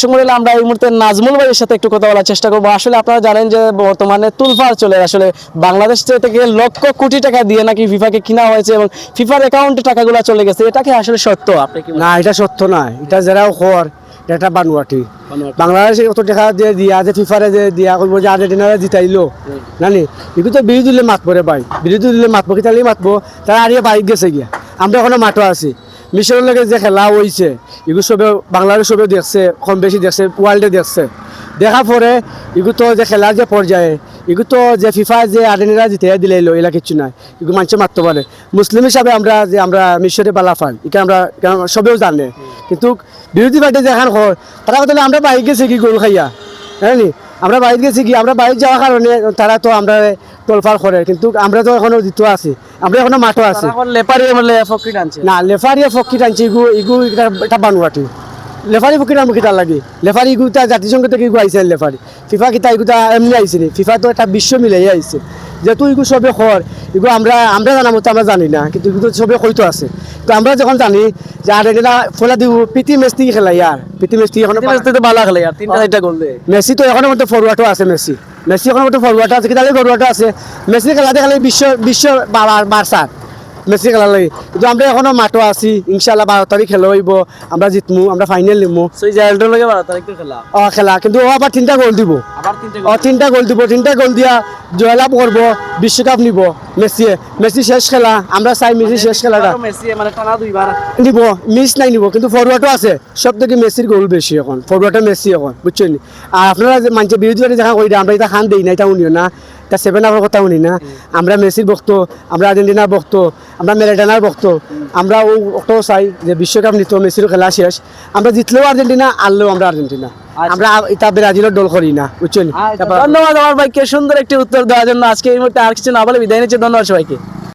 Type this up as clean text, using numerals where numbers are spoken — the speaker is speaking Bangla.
সঙ্গে আমরা এই মুহূর্তে নাজমুল ভাইয়ের সাথে একটু কথা বলার চেষ্টা করবো। আসলে আপনারা জানেন যে বর্তমানে তুলফার চলে আসলে বাংলাদেশ থেকে লক্ষ কোটি টাকা দিয়ে নাকি ফিফাকে কিনা হয়েছে এবং ফিফার অ্যাকাউন্টে টাকাগুলো চলে গেছে। এটা কি আসলে সত্য? আপনি কি না, এটা সত্য না, এটা যারা খর এটা বানুয়াটি। বাংলাদেশে কত টাকা দিয়ে দিয়া যে ফিফারে যে দিয়া করবো যে আর্জেন্টিনারে জিতাইলো জানি এগুলো তো বিরোধী দিলে মাতবো রে ভাই, বিরোধী দিলে মাতবো কি তাহলে মাতবো, তারা আর বাইক গেছে গিয়া। আমরা এখনো মাঠও আছি। মিশরের লগে যে খেলা হয়েছে এগুলো সবে বাংলাদেশ সবে দেখছে, কম বেশি দেখছে, ওয়ার্ল্ডে দেখছে। দেখার পরে এগুলো তো যে খেলার যে পর্যায়ে এগুলো তো যে ফিফা যে আর্জেন্টিনা জিতে দিলাইলো এলা কিছু নাই, এগুলো মানুষে মারতে পারে। মুসলিম হিসাবে আমরা যে আমরা মিশরে বালাফান এটা আমরা সবেও জানে, কিন্তু বিরোধী পার্টি যে এখন হয় তারা কথা আমরা বাইক গেছে কি গরু খাইয়া জানি, আমরা বাইক গেছি কি আমরা বাইক যাওয়ার কারণে তারা তো আমরা তোলফার করে, কিন্তু আমরা তো এখনো জিতো আছি, আমরা এখনো মাঠও আছি। না, লেফারিয়া ফকির আনছে ইগু ইগু এটা বানুয়াটি। লেফারি ফকির আমি কিতা লাগে, লেফারি ইগুতা জাতিসংঘ থেকে ইগু আইছে, লেফারি ফিফা কিতা ইগুতা এমনি আইছে নি, ফিফা তো একটা বিশ্ব মিলাই আইছে। যেহেতু ইগু সবে খর এগুলো আমরা জানা মতো আমরা জানি না, কিন্তু এগুলো সবে হয়তো আছে। তো আমরা যখন জানি যে আর্জেন্টিনা ফলা দিব প্রীতি মেসি খেলা ইয়ার প্রীতি মেসি এখন ভালো খেলে আর তিনটা চারটা গোল দেয়। মেসি তো এখনো মধ্যে ফরওয়ার্ডও আছে, মেসি এখনো মধ্যে ফরওয়ার্ড আছে, কিতালে ফরওয়ার্ডও আছে। মেসি খেলা দেখালে বিশ্ব বারসার মেসি খেলা লাগে, কিন্তু আমরা এখনো মাঠও আছি। ইনশাল্লাহ 12 তারিখ খেলা হইব, আমরা জিতমু, আমরা ফাইনাল নিমু। সুইজারল্যান্ডের লগে 12 তারিখ খেলা খেলা কিন্তু ও আবার 3টা গোল দিব, তিনটা গোল দিব, 3টা গোল দিয়া জয়লাভ করবো, বিশ্বকাপ নিব। মেসি শেষ খেলা, আমরা চাই মেসি শেষ খেলাটা নিব, মিস নাই নিব। কিন্তু ফরওয়ার্ডও আছে, সব থেকে মেসির গোল বেশি এখন, ফরওয়ার্ডে মেসি এখন, বুঝছেন। আর আপনারা মানুষ বিরোধী পার্টি দেখা করি আমরা এটা খান দেই না, এটা উনিও না, এটা 7 আপের কথা উনি না। আমরা মেসির ভক্ত, আমরা আর্জেন্টিনার ভক্ত, আমরা ম্যারাডোনার ভক্ত। আমরা ওটাও চাই যে বিশ্বকাপ নিত, মেসিরও খেলা শেষ। আমরা জিতলেও আর্জেন্টিনা, আনলেও আমরা আর্জেন্টিনা, আমরা এটা ব্রাজিলের দল করি না, বুঝছেন। ধন্যবাদ আমার ভাইকে সুন্দর একটি উত্তর দেওয়ার জন্য। আজকে এই মুহূর্তে আর কিছু না বলে বিদায় নিচ্ছি। ধন্যবাদ সবাইকে।